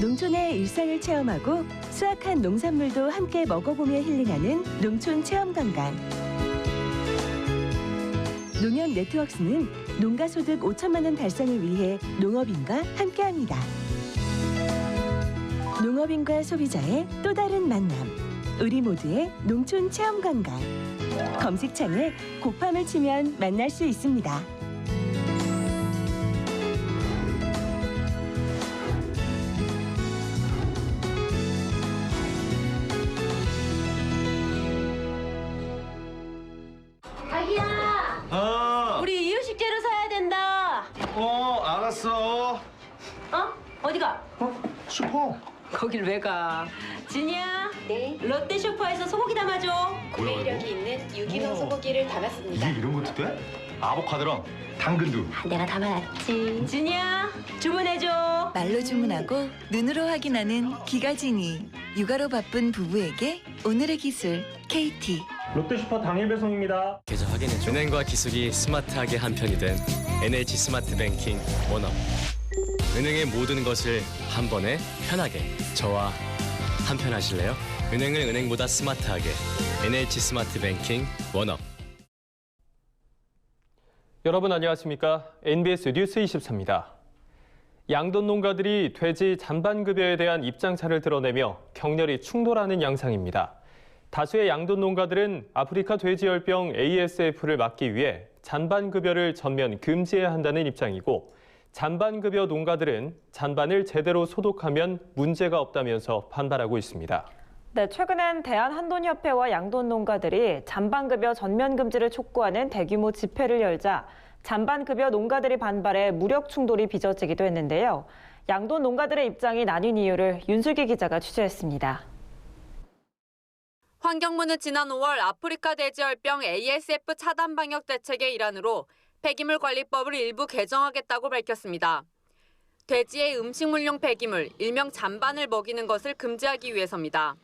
농촌의 일상을 체험하고 수확한 농산물도 함께 먹어보며 힐링하는 농촌 체험관광. 농협 네트워크스는 농가소득 5천만 원 달성을 위해 농업인과 함께합니다. 농업인과 소비자의 또 다른 만남. 우리 모두의 농촌 체험관광. 검색창에 곱함을 치면 만날 수 있습니다. 우리 이유식재료 사야 된다. 알았어. 어디가? 슈퍼. 거길 왜 가? 진이야. 네. 롯데 슈퍼에서 소고기 담아줘. 구매력이 있는 유기농 소고기를 담았습니다. 이게 이런 것도 돼? 아보카도랑 당근도. 내가 담아놨지. 진이야, 주문해줘. 말로 주문하고 눈으로 확인하는 기가진이. 육아로 바쁜 부부에게 오늘의 기술 KT. 롯데슈퍼 당일 배송입니다. 계좌 확인해줘. 은행과 기술이 스마트하게 한편이 된 NH 스마트 뱅킹 원업. 은행의 모든 것을 한 번에 편하게. 저와 한편 하실래요? 은행을 은행보다 스마트하게. NH 스마트 뱅킹 원업. 여러분 안녕하십니까? NBS 뉴스 24입니다. 양돈 농가들이 돼지 잔반급여에 대한 입장차를 드러내며 격렬히 충돌하는 양상입니다. 다수의 양돈 농가들은 아프리카 돼지열병 ASF를 막기 위해 잔반급여를 전면 금지해야 한다는 입장이고, 잔반급여 농가들은 잔반을 제대로 소독하면 문제가 없다면서 반발하고 있습니다. 네, 최근엔 대한한돈협회와 양돈 농가들이 잔반급여 전면 금지를 촉구하는 대규모 집회를 열자 잔반급여 농가들이 반발해 무력 충돌이 빚어지기도 했는데요. 양돈 농가들의 입장이 나뉜 이유를 윤슬기 기자가 취재했습니다. 환경부는 지난 5월 아프리카 돼지열병 ASF 차단 방역 대책의 일환으로 폐기물 관리법을 일부 개정하겠다고 밝혔습니다. 돼지의 음식물용 폐기물, 일명 잔반을 먹이는 것을 금지하기 위해서입니다.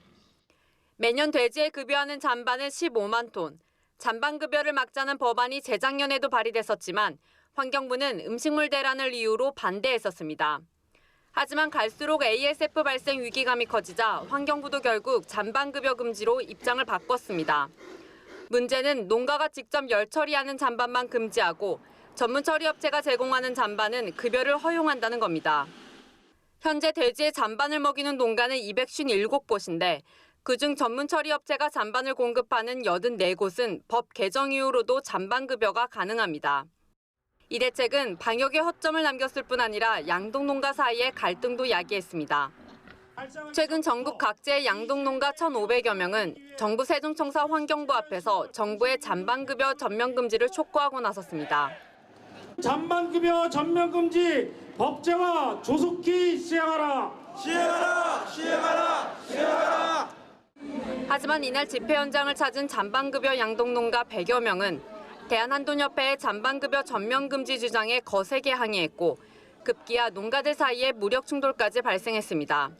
매년 돼지에 급여하는 잔반은 15만 톤, 잔반급여를 막자는 법안이 재작년에도 발의됐었지만 환경부는 음식물 대란을 이유로 반대했었습니다. 하지만 갈수록 ASF 발생 위기감이 커지자 환경부도 결국 잔반급여 금지로 입장을 바꿨습니다. 문제는 농가가 직접 열 처리하는 잔반만 금지하고 전문 처리업체가 제공하는 잔반은 급여를 허용한다는 겁니다. 현재 돼지의 잔반을 먹이는 농가는 257곳인데 그중 전문 처리업체가 잔반을 공급하는 84곳은 법 개정 이후로도 잔반급여가 가능합니다. 이 대책은 방역에 허점을 남겼을 뿐 아니라 양동농가 사이에 갈등도 야기했습니다. 최근 전국 각지의 양동농가 1,500여 명은 정부 세종청사 환경부 앞에서 정부의 잔반급여 전면 금지를 촉구하고 나섰습니다. 잔반급여 전면 금지 법제화 조속히 시행하라. 시행하라. 시행하라. 시행하라. 하지만 이날 집회 현장을 찾은 잔반급여 양동농가 100여 명은 대한한돈협회의 잔반급여 전면 금지 주장에 거세게 항의했고 급기야 농가들 사이에 무력 충돌까지 발생했습니다.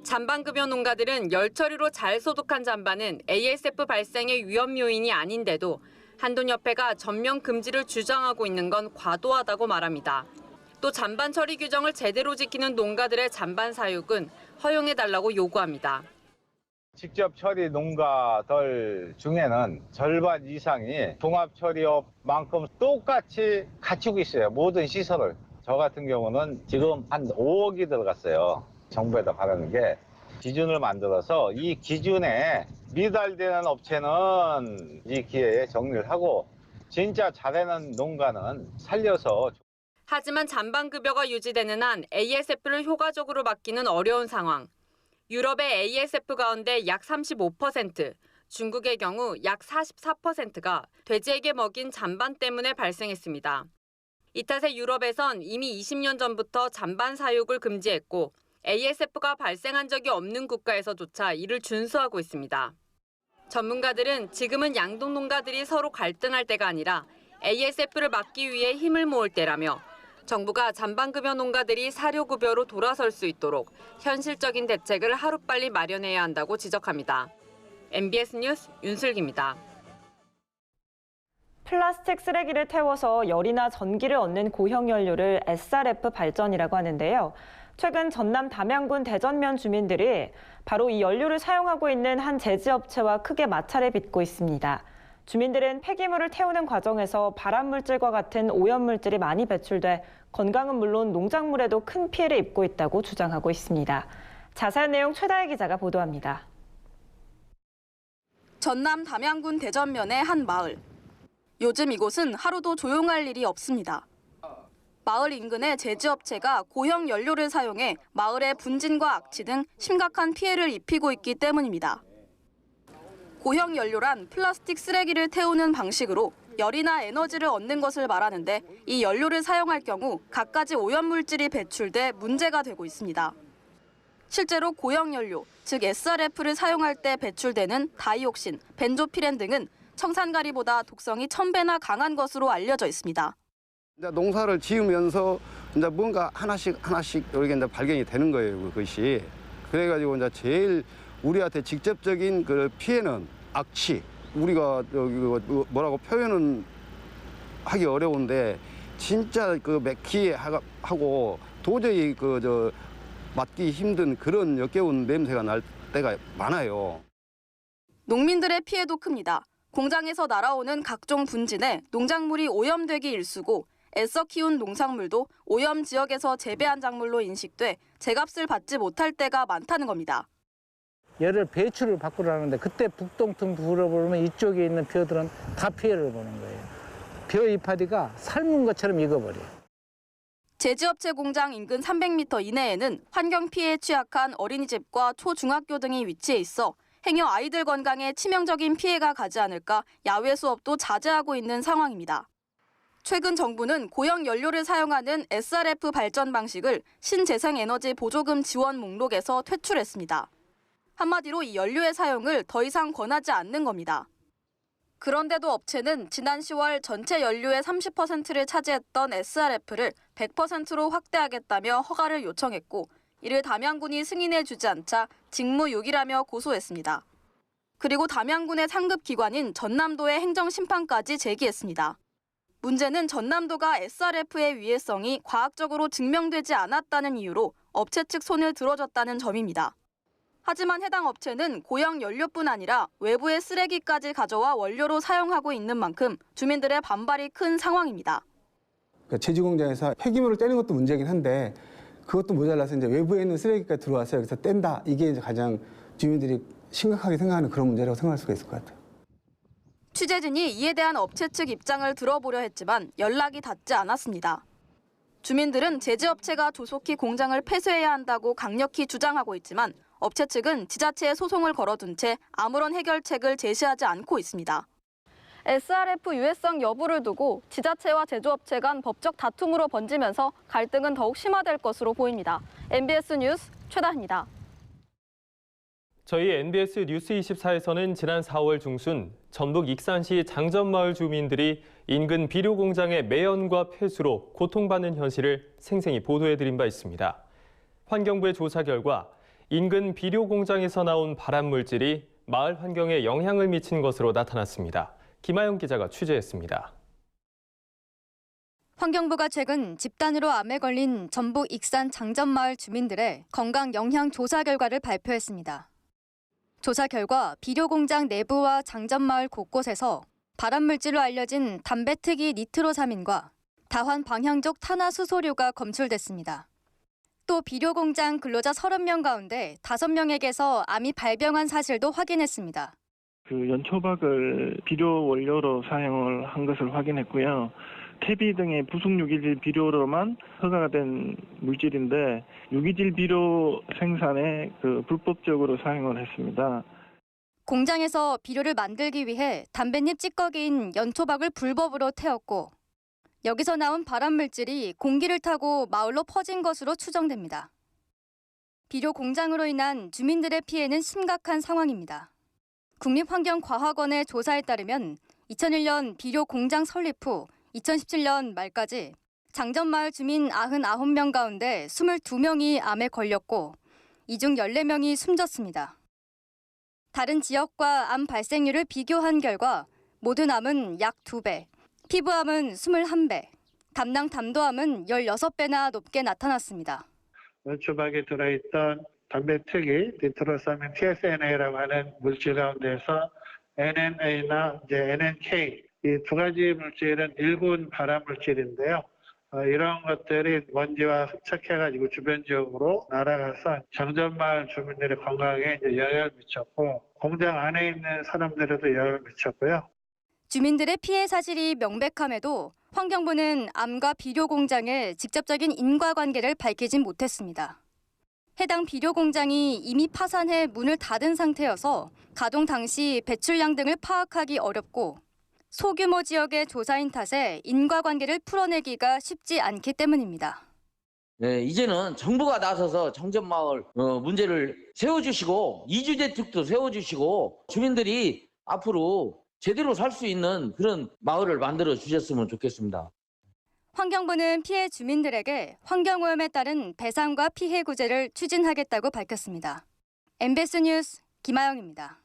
잔반급여 농가들은 열 처리로 잘 소독한 잔반은 ASF 발생의 위험 요인이 아닌데도 한돈협회가 전면 금지를 주장하고 있는 건 과도하다고 말합니다. 또 잔반 처리 규정을 제대로 지키는 농가들의 잔반 사육은 허용해달라고 요구합니다. 직접 처리 농가들 중에는 절반 이상이 종합처리업만큼 똑같이 갖추고 있어요. 모든 시설을. 저 같은 경우는 지금 한 5억이 들어갔어요. 정부에다 바라는 게 기준을 만들어서 이 기준에 미달되는 업체는 이 기회에 정리를 하고 진짜 잘하는 농가는 살려서. 하지만 잔반급여가 유지되는 한 ASF를 효과적으로 막기는 어려운 상황. 유럽의 ASF 가운데 약 35%, 중국의 경우 약 44%가 돼지에게 먹인 잔반 때문에 발생했습니다. 이 탓에 유럽에선 이미 20년 전부터 잔반 사육을 금지했고 ASF가 발생한 적이 없는 국가에서조차 이를 준수하고 있습니다. 전문가들은 지금은 양동 농가들이 서로 갈등할 때가 아니라 ASF를 막기 위해 힘을 모을 때라며 정부가 잔반급여 농가들이 사료급여로 돌아설 수 있도록 현실적인 대책을 하루빨리 마련해야 한다고 지적합니다. MBS 뉴스 윤슬기입니다. 플라스틱 쓰레기를 태워서 열이나 전기를 얻는 고형 연료를 SRF 발전이라고 하는데요. 최근 전남 담양군 대전면 주민들이 바로 이 연료를 사용하고 있는 한 제지업체와 크게 마찰을 빚고 있습니다. 주민들은 폐기물을 태우는 과정에서 발암물질과 같은 오염물질이 많이 배출돼 건강은 물론 농작물에도 큰 피해를 입고 있다고 주장하고 있습니다. 자세한 내용 최다혜 기자가 보도합니다. 전남 담양군 대전면의 한 마을. 요즘 이곳은 하루도 조용할 일이 없습니다. 마을 인근의 제지업체가 고형 연료를 사용해 마을의 분진과 악취 등 심각한 피해를 입히고 있기 때문입니다. 고형 연료란 플라스틱 쓰레기를 태우는 방식으로 열이나 에너지를 얻는 것을 말하는데 이 연료를 사용할 경우 갖가지 오염물질이 배출돼 문제가 되고 있습니다. 실제로 고형 연료, 즉 SRF를 사용할 때 배출되는 다이옥신, 벤조피렌 등은 청산가리보다 독성이 1000배나 강한 것으로 알려져 있습니다. 이제 농사를 지으면서 이제 뭔가 하나씩 이렇게 이제 발견이 되는 거예요, 그것이. 그래가지고 이제 제일 우리한테 직접적인 그 피해는 악취. 우리가 뭐라고 표현은 하기 어려운데 진짜 그 매키하고 도저히 맡기 힘든 그런 역겨운 냄새가 날 때가 많아요. 농민들의 피해도 큽니다. 공장에서 날아오는 각종 분진에 농작물이 오염되기 일쑤고 애써 키운 농산물도 오염 지역에서 재배한 작물로 인식돼 제값을 받지 못할 때가 많다는 겁니다. 열을 배출을 밖으로 하는데 그때 북동통 불어버리면 이쪽에 있는 벼들은 다 피해를 보는 거예요. 벼 이파리가 삶은 것처럼 익어버려요. 제지업체 공장 인근 300m 이내에는 환경 피해에 취약한 어린이집과 초중학교 등이 위치해 있어 행여 아이들 건강에 치명적인 피해가 가지 않을까 야외 수업도 자제하고 있는 상황입니다. 최근 정부는 고형 연료를 사용하는 SRF 발전 방식을 신재생에너지 보조금 지원 목록에서 퇴출했습니다. 한마디로 이 연료의 사용을 더 이상 권하지 않는 겁니다. 그런데도 업체는 지난 10월 전체 연료의 30%를 차지했던 SRF를 100%로 확대하겠다며 허가를 요청했고 이를 담양군이 승인해주지 않자 직무유기라며 고소했습니다. 그리고 담양군의 상급 기관인 전남도의 행정심판까지 제기했습니다. 문제는 전남도가 SRF의 위해성이 과학적으로 증명되지 않았다는 이유로 업체 측 손을 들어줬다는 점입니다. 하지만 해당 업체는 고형 연료뿐 아니라 외부의 쓰레기까지 가져와 원료로 사용하고 있는 만큼 주민들의 반발이 큰 상황입니다. 그러니까 제지공장에서 폐기물을 떼는 것도 문제긴 한데 그것도 모자라서 이제 외부에 있는 쓰레기까지 들어와서 여기서 뗀다. 이게 이제 가장 주민들이 심각하게 생각하는 그런 문제라고 생각할 수가 있을 것 같아요. 취재진이 이에 대한 업체 측 입장을 들어보려 했지만 연락이 닿지 않았습니다. 주민들은 제지업체가 조속히 공장을 폐쇄해야 한다고 강력히 주장하고 있지만 업체 측은 지자체에 소송을 걸어둔 채 아무런 해결책을 제시하지 않고 있습니다. SRF 유해성 여부를 두고 지자체와 제조업체 간 법적 다툼으로 번지면서 갈등은 더욱 심화될 것으로 보입니다. MBS 뉴스 최다희입니다. 저희 MBS 뉴스 24에서는 지난 4월 중순 전북 익산시 장전마을 주민들이 인근 비료 공장의 매연과 폐수로 고통받는 현실을 생생히 보도해드린 바 있습니다. 환경부의 조사 결과 인근 비료 공장에서 나온 발암물질이 마을 환경에 영향을 미친 것으로 나타났습니다. 김아영 기자가 취재했습니다. 환경부가 최근 집단으로 암에 걸린 전북 익산 장전마을 주민들의 건강 영향 조사 결과를 발표했습니다. 조사 결과 비료 공장 내부와 장전마을 곳곳에서 발암물질로 알려진 담배특이 니트로사민과 다환 방향족 탄화수소류가 검출됐습니다. 또 비료 공장 근로자 30명 가운데 5명에게서 암이 발병한 사실도 확인했습니다. 연초박을 비료 원료로 사용을 한 것을 확인했고요. 퇴비 등의 부속유기질 비료로만 허가가 된 물질인데 유기질 비료 생산에 불법적으로 사용을 했습니다. 공장에서 비료를 만들기 위해 담뱃잎 찌꺼기인 연초박을 불법으로 태웠고 여기서 나온 발암물질이 공기를 타고 마을로 퍼진 것으로 추정됩니다. 비료 공장으로 인한 주민들의 피해는 심각한 상황입니다. 국립환경과학원의 조사에 따르면 2001년 비료 공장 설립 후 2017년 말까지 장전마을 주민 99명 가운데 22명이 암에 걸렸고 이 중 14명이 숨졌습니다. 다른 지역과 암 발생률을 비교한 결과 모든 암은 약 2배, 피부암은 21배, 담낭 담도암은 16배나 높게 나타났습니다. 연초박에 들어있던 담배 특이 니트로사민 TSNA라고 하는 물질 가운데서 NNA나 이제 NNK 이 두 가지 물질은 일군 발암 물질인데요. 이런 것들이 먼지와 흡착해가지고 주변 지역으로 날아가서 정전마을 주민들의 건강에 이제 영향을 미쳤고 공장 안에 있는 사람들에도 영향을 미쳤고요. 주민들의 피해 사실이 명백함에도 환경부는 암과 비료 공장의 직접적인 인과관계를 밝히진 못했습니다. 해당 비료 공장이 이미 파산해 문을 닫은 상태여서 가동 당시 배출량 등을 파악하기 어렵고 소규모 지역의 조사인 탓에 인과관계를 풀어내기가 쉽지 않기 때문입니다. 네, 이제는 정부가 나서서 정전마을 문제를 세워주시고 이주대책도 세워주시고 주민들이 앞으로 제대로 살 수 있는 그런 마을을 만들어 주셨으면 좋겠습니다. 환경부는 피해 주민들에게 환경오염에 따른 배상과 피해 구제를 추진하겠다고 밝혔습니다. MBS 뉴스 김아영입니다.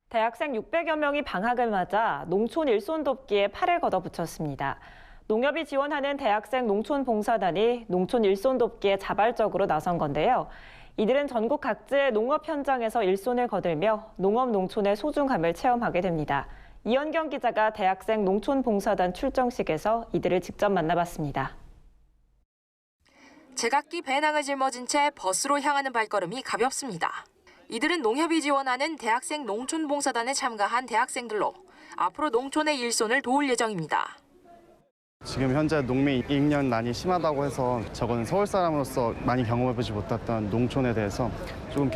대학생 600여 명이 방학을 맞아 농촌 일손 돕기에 팔을 걷어붙였습니다. 농협이 지원하는 대학생 농촌봉사단이 농촌 일손 돕기에 자발적으로 나선 건데요. 이들은 전국 각지의 농업 현장에서 일손을 거들며 농업 농촌의 소중함을 체험하게 됩니다. 이현경 기자가 대학생 농촌봉사단 출정식에서 이들을 직접 만나봤습니다. 제각기 배낭을 짊어진 채 버스로 향하는 발걸음이 가볍습니다. 이들은 농협이 지원하는 대학생 농촌봉사단에 참가한 대학생들로 앞으로 농촌의 일손을 도울 예정입니다. 지금 현재 농민 이익년난이 심하다고 해서 저는 서울 사람으로서 많이 경험해보지 못했던 농촌에 대해서 조금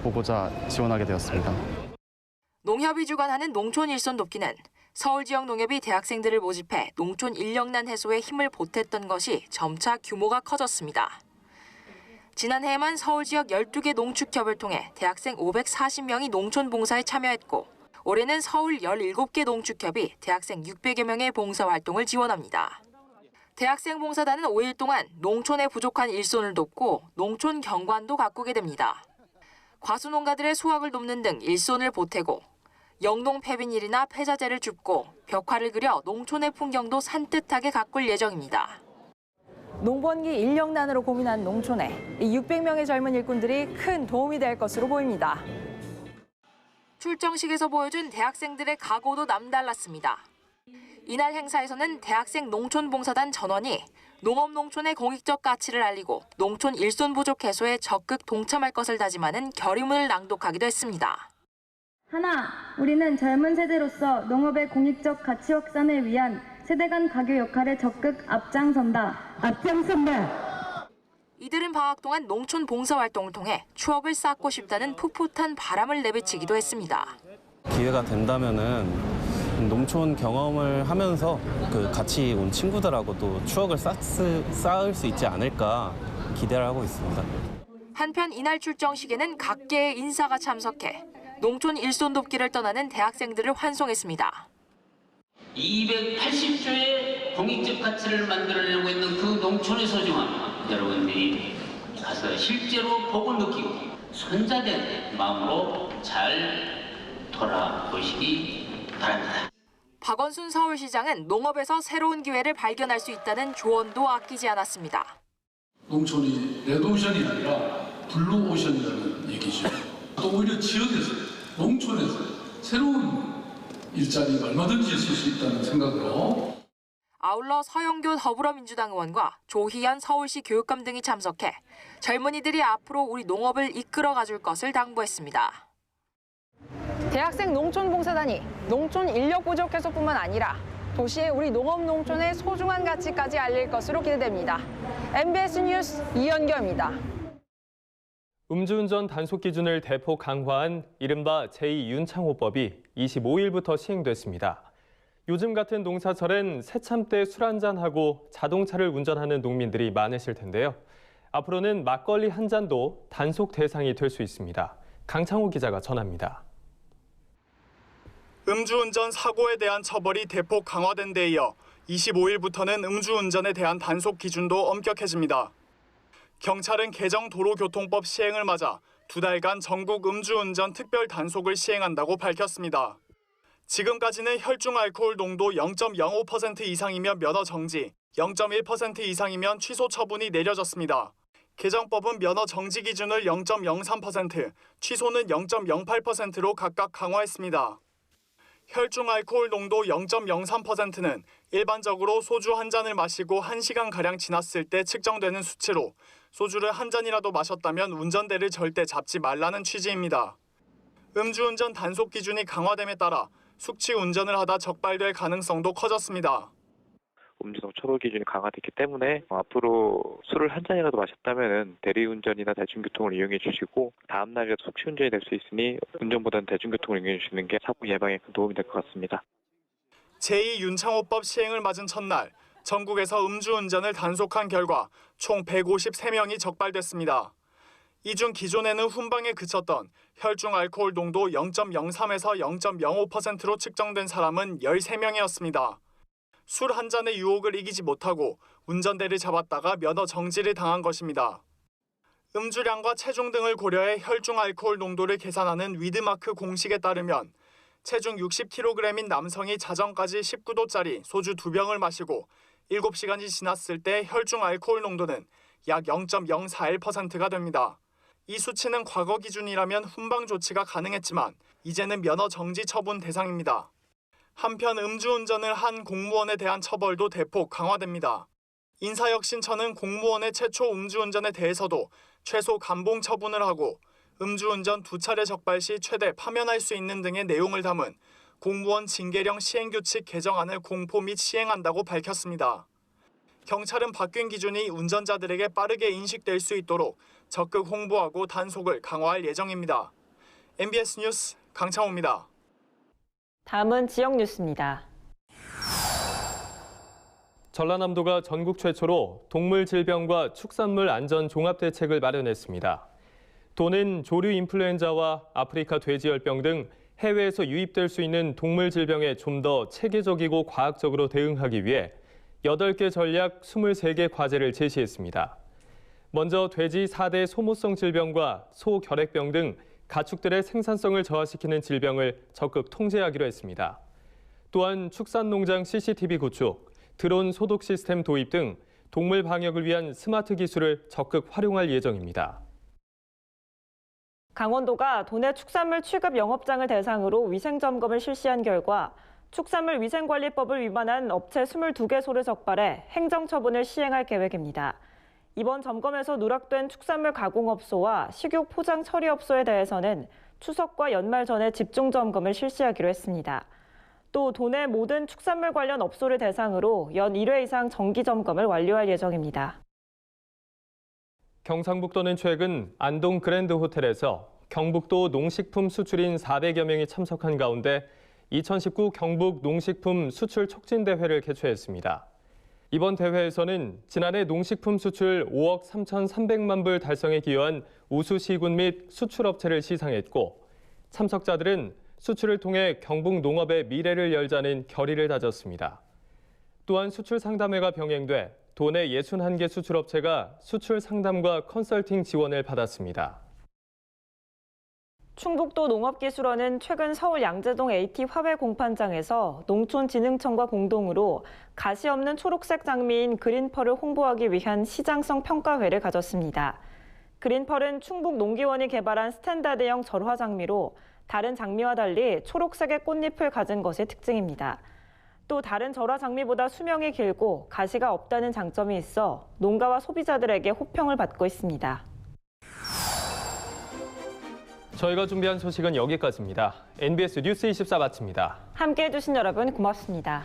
보고자 지원하게 되었습니다. 농협이 주관하는 농촌 일손 돕기는 서울 지역 농협이 대학생들을 모집해 농촌 인력난 해소에 힘을 보탰던 것이 점차 규모가 커졌습니다. 지난해에만 서울 지역 12개 농축협을 통해 대학생 540명이 농촌 봉사에 참여했고 올해는 서울 17개 농축협이 대학생 600여 명의 봉사활동을 지원합니다. 대학생 봉사단은 5일 동안 농촌에 부족한 일손을 돕고 농촌 경관도 가꾸게 됩니다. 과수농가들의 수확을 돕는 등 일손을 보태고 영농 폐빈일이나 폐자재를 줍고 벽화를 그려 농촌의 풍경도 산뜻하게 가꿀 예정입니다. 농번기 인력난으로 고민한 농촌에 이 600명의 젊은 일꾼들이 큰 도움이 될 것으로 보입니다. 출정식에서 보여준 대학생들의 각오도 남달랐습니다. 이날 행사에서는 대학생 농촌봉사단 전원이 농업 농촌의 공익적 가치를 알리고 농촌 일손 부족 해소에 적극 동참할 것을 다짐하는 결의문을 낭독하기도 했습니다. 하나, 우리는 젊은 세대로서 농업의 공익적 가치 확산을 위한 세대 간 가교 역할에 적극 앞장선다. 이들은 방학 동안 농촌 봉사활동을 통해 추억을 쌓고 싶다는 풋풋한 바람을 내비치기도 했습니다. 기회가 된다면은 농촌 경험을 하면서 같이 온 친구들하고 또 추억을 쌓을 수 있지 않을까 기대를 하고 있습니다. 한편 이날 출정식에는 각계의 인사가 참석해 농촌 일손 돕기를 떠나는 대학생들을 환송했습니다. 280조의 공익적 가치를 만들어내고 있는 그 농촌의 소중함 여러분들이 가서 실제로 보고 느끼고 손자된 마음으로 잘 돌아보시기 바랍니다. 박원순 서울시장은 농업에서 새로운 기회를 발견할 수 있다는 조언도 아끼지 않았습니다. 농촌이 레드오션이 아니라 블루오션이라는 얘기죠. 또 오히려 지역에서, 농촌에서 새로운 일자리가 얼마든지 있을 수 있다는 생각으로. 아울러 서영교 더불어민주당 의원과 조희연 서울시 교육감 등이 참석해 젊은이들이 앞으로 우리 농업을 이끌어 가줄 것을 당부했습니다. 대학생 농촌봉사단이 농촌 인력 부족 해소뿐만 아니라 도시의 우리 농업 농촌의 소중한 가치까지 알릴 것으로 기대됩니다. MBS 뉴스 이현경입니다. 음주운전 단속 기준을 대폭 강화한 이른바 제2윤창호법이 25일부터 시행됐습니다. 요즘 같은 농사철엔 새참 때 술 한잔하고 자동차를 운전하는 농민들이 많으실 텐데요. 앞으로는 막걸리 한 잔도 단속 대상이 될 수 있습니다. 강창호 기자가 전합니다. 음주운전 사고에 대한 처벌이 대폭 강화된 데 이어 25일부터는 음주운전에 대한 단속 기준도 엄격해집니다. 경찰은 개정 도로교통법 시행을 맞아 2달간 전국 음주운전 특별 단속을 시행한다고 밝혔습니다. 지금까지는 혈중 알코올 농도 0.05% 이상이면 면허 정지, 0.1% 이상이면 취소 처분이 내려졌습니다. 개정법은 면허 정지 기준을 0.03%, 취소는 0.08%로 각각 강화했습니다. 혈중 알코올 농도 0.03%는 일반적으로 소주 한 잔을 마시고 1시간가량 지났을 때 측정되는 수치로 소주를 한 잔이라도 마셨다면 운전대를 절대 잡지 말라는 취지입니다. 음주운전 단속 기준이 강화됨에 따라 숙취 운전을 하다 적발될 가능성도 커졌습니다. 음주운전 처벌 기준이 강화됐기 때문에 앞으로 술을 한 잔이라도 마셨다면 대리운전이나 대중교통을 이용해 주시고 다음 날이라도 숙취운전이 될 수 있으니 운전보다는 대중교통을 이용해 주시는 게 사고 예방에 큰 도움이 될 것 같습니다. 제2윤창호법 시행을 맞은 첫날 전국에서 음주운전을 단속한 결과 총 153명이 적발됐습니다. 이 중 기존에는 훈방에 그쳤던 혈중 알코올 농도 0.03에서 0.05%로 측정된 사람은 13명이었습니다. 술 한 잔의 유혹을 이기지 못하고 운전대를 잡았다가 면허 정지를 당한 것입니다. 음주량과 체중 등을 고려해 혈중 알코올 농도를 계산하는 위드마크 공식에 따르면 체중 60kg인 남성이 자정까지 19도짜리 소주 2병을 마시고 7시간이 지났을 때 혈중 알코올 농도는 약 0.041%가 됩니다. 이 수치는 과거 기준이라면 훈방 조치가 가능했지만 이제는 면허 정지 처분 대상입니다. 한편 음주운전을 한 공무원에 대한 처벌도 대폭 강화됩니다. 인사혁신처는 공무원의 최초 음주운전에 대해서도 최소 감봉 처분을 하고 음주운전 2차례 적발 시 최대 파면할 수 있는 등의 내용을 담은 공무원 징계령 시행규칙 개정안을 공포 및 시행한다고 밝혔습니다. 경찰은 바뀐 기준이 운전자들에게 빠르게 인식될 수 있도록 적극 홍보하고 단속을 강화할 예정입니다. MBS 뉴스 강창호입니다. 다음은 지역 뉴스입니다. 전라남도가 전국 최초로 동물 질병과 축산물 안전 종합 대책을 마련했습니다. 도는 조류 인플루엔자와 아프리카 돼지열병 등 해외에서 유입될 수 있는 동물 질병에 좀 더 체계적이고 과학적으로 대응하기 위해 8개 전략 23개 과제를 제시했습니다. 먼저 돼지 4대 소모성 질병과 소결핵병 등 가축들의 생산성을 저하시키는 질병을 적극 통제하기로 했습니다. 또한 축산농장 CCTV 구축, 드론 소독 시스템 도입 등 동물 방역을 위한 스마트 기술을 적극 활용할 예정입니다. 강원도가 도내 축산물 취급 영업장을 대상으로 위생점검을 실시한 결과 축산물 위생관리법을 위반한 업체 22개소를 적발해 행정처분을 시행할 계획입니다. 이번 점검에서 누락된 축산물 가공업소와 식육 포장 처리업소에 대해서는 추석과 연말 전에 집중 점검을 실시하기로 했습니다. 또 도내 모든 축산물 관련 업소를 대상으로 연 1회 이상 정기 점검을 완료할 예정입니다. 경상북도는 최근 안동 그랜드 호텔에서 경북도 농식품 수출인 400여 명이 참석한 가운데 2019 경북 농식품 수출 촉진대회를 개최했습니다. 이번 대회에서는 지난해 농식품 수출 5억 3,300만 불 달성에 기여한 우수 시군 및 수출업체를 시상했고 참석자들은 수출을 통해 경북 농업의 미래를 열자는 결의를 다졌습니다. 또한 수출 상담회가 병행돼 도내 61개 수출업체가 수출 상담과 컨설팅 지원을 받았습니다. 충북도 농업기술원은 최근 서울 양재동 AT 화훼 공판장에서 농촌진흥청과 공동으로 가시 없는 초록색 장미인 그린펄을 홍보하기 위한 시장성 평가회를 가졌습니다. 그린펄은 충북 농기원이 개발한 스탠다드형 절화 장미로 다른 장미와 달리 초록색의 꽃잎을 가진 것이 특징입니다. 또 다른 절화 장미보다 수명이 길고 가시가 없다는 장점이 있어 농가와 소비자들에게 호평을 받고 있습니다. 저희가 준비한 소식은 여기까지입니다. NBS 뉴스 24 마칩니다. 함께해 주신 여러분 고맙습니다.